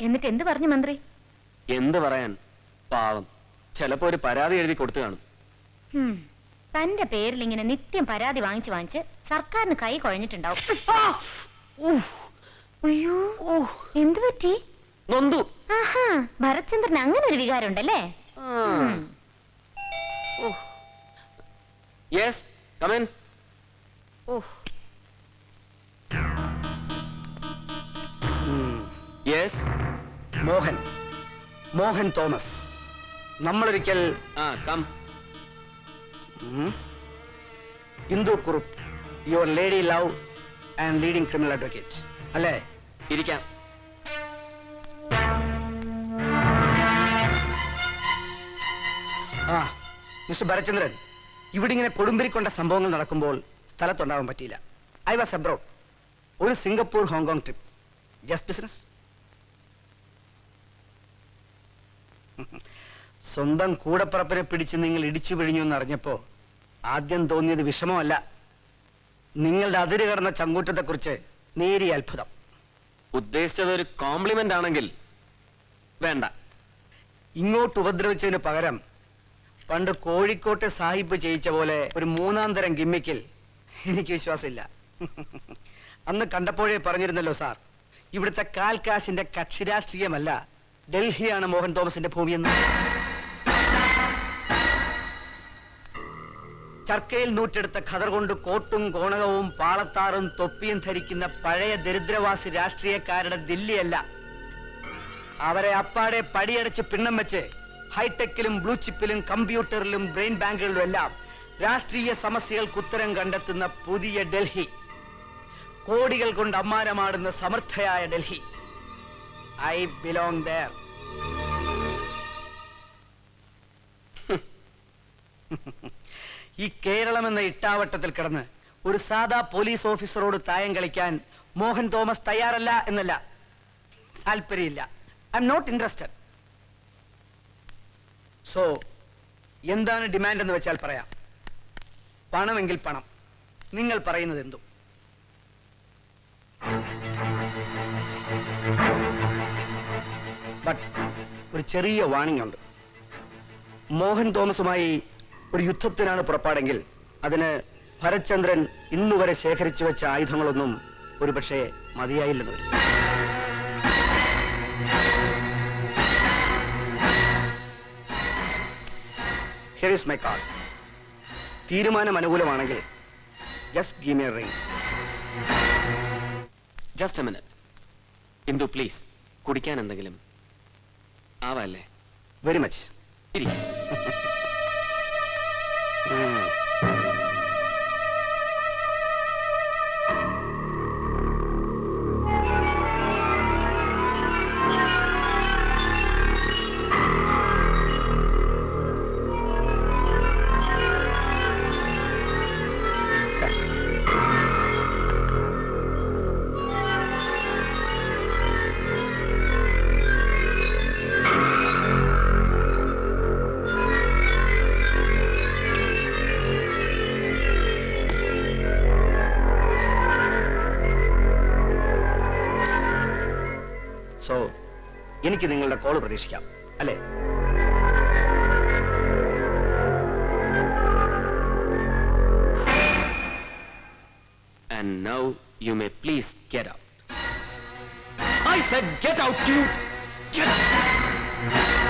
എന്നിട്ട് എന്ത് പറഞ്ഞു മന്ത്രി? എന്ത് പറയാൻ, പാവം ചിലപ്പോ ഒരു പരാതി എഴുതി കൊടുത്തു കാണും. തന്റെ പേരിൽ ഇങ്ങനെ നിത്യം പരാതി വാങ്ങിച്ച് സർക്കാരിന് കൈ കുഴഞ്ഞിട്ടുണ്ടാവും. അയ്യോ, എന്ത് പറ്റി? നൊന്തു. ആഹാ, ഭരത്ചന്ദ്രന് അങ്ങനെ ഒരു വികാരം ഉണ്ടല്ലേ? Yes, come in. Yes, Mohan Thomas. നമ്മളൊരിക്കൽ come. Indu Kurup, your lady love and leading criminal advocate അല്ലേ? ഇരിക്കാം. മിസ്റ്റർ ഭരചന്ദ്രൻ, ഇവിടെ ഇങ്ങനെ കൊടുമ്പിരിക്കൊണ്ട സംഭവങ്ങൾ നടക്കുമ്പോൾ സ്ഥലത്തുണ്ടാവാൻ പറ്റിയില്ല. I was abroad. ഒരു Singapore Hong Kong trip. Just business. സ്വന്തം കൂടപ്പറപ്പിനെ പിടിച്ച് നിങ്ങൾ ഇടിച്ചു പിഴിഞ്ഞു എന്നറിഞ്ഞപ്പോ ആദ്യം തോന്നിയത് വിഷമമല്ല, നിങ്ങളുടെ അതിര് കടന്ന ചങ്കൂറ്റത്തെക്കുറിച്ച് നേരിയ അത്ഭുതം. ഉദ്ദേശിച്ചത് ഒരു കോംപ്ലിമെന്റ് ആണെങ്കിൽ വേണ്ട. ഇങ്ങോട്ട് ഉപദ്രവിച്ചതിന് പകരം പണ്ട് കോഴിക്കോട്ടെ സാഹിബ് ചെയ്യിച്ച പോലെ ഒരു മൂന്നാം തരം ഗിമ്മിക്കിൽ എനിക്ക് വിശ്വാസമില്ല. അന്ന് കണ്ടപ്പോഴേ പറഞ്ഞിരുന്നല്ലോ സാർ, ഇവിടുത്തെ കാൽക്കാശിന്റെ കക്ഷി രാഷ്ട്രീയമല്ല, ഡൽഹിയാണ് മോഹൻ തോമസിന്റെ ഭൂമിയെന്ന്. ചർക്കയിൽ നൂറ്റെടുത്ത ഖദർ കൊണ്ട് കോട്ടും കോണകവും പാളത്താറും തൊപ്പിയും ധരിക്കുന്ന പഴയ ദരിദ്രവാസി രാഷ്ട്രീയക്കാരുടെ ദില്ലിയല്ല. അവരെ അപ്പാടെ പടിയടച്ച് പിണ്ണം വെച്ച് ഹൈടെക്കിലും ബ്ലൂ ചിപ്പിലും കമ്പ്യൂട്ടറിലും ബ്രെയിൻ ബാങ്കുകളിലും എല്ലാം രാഷ്ട്രീയ സമസ്യകൾക്ക് ഉത്തരം കണ്ടെത്തുന്ന പുതിയ ഡൽഹി. കോടികൾ കൊണ്ട് അമ്മാനമാടുന്ന സമർത്ഥയായ ഡൽഹി. I belong there. ഈ കേരളം എന്ന ഇട്ടാവട്ടത്തിൽ കിടന്ന് ഒരു സാധാ പോലീസ് ഓഫീസറോട് തായം കളിക്കാൻ മോഹൻ തോമസ് തയ്യാറല്ല എന്നല്ല, താല്പര്യമില്ല. I am not interested. So എന്താണ് ഡിമാൻഡ് എന്ന് വെച്ചാൽ പറയാം. പണമെങ്കിൽ പണം. നിങ്ങൾ പറയുന്നത് എന്തും. ബട്ട് ഒരു ചെറിയ വാണിംഗ് ഉണ്ട്. മോഹൻ തോമസുമായി ഒരു യുദ്ധത്തിനാണ് പുറപ്പാടെങ്കിൽ അതിന് ഭരത്ചന്ദ്രൻ ഇന്നുവരെ ശേഖരിച്ചു വെച്ച ആയുധങ്ങളൊന്നും ഒരുപക്ഷെ മതിയായില്ലെന്ന് വരും. Here is my card. തീരുമാനം അനുകൂലമാണെങ്കിൽ just give me a ring. Just a minute. Indu please, കുടിക്കാൻ എന്തെങ്കിലും ആവല്ലേ? Very much. ഇരിക്കും. സോ എനിക്ക് നിങ്ങളുടെ കോൾ പ്രതീക്ഷിക്കാം അല്ലേ? And now you may please get out. I said get out, you! Get out!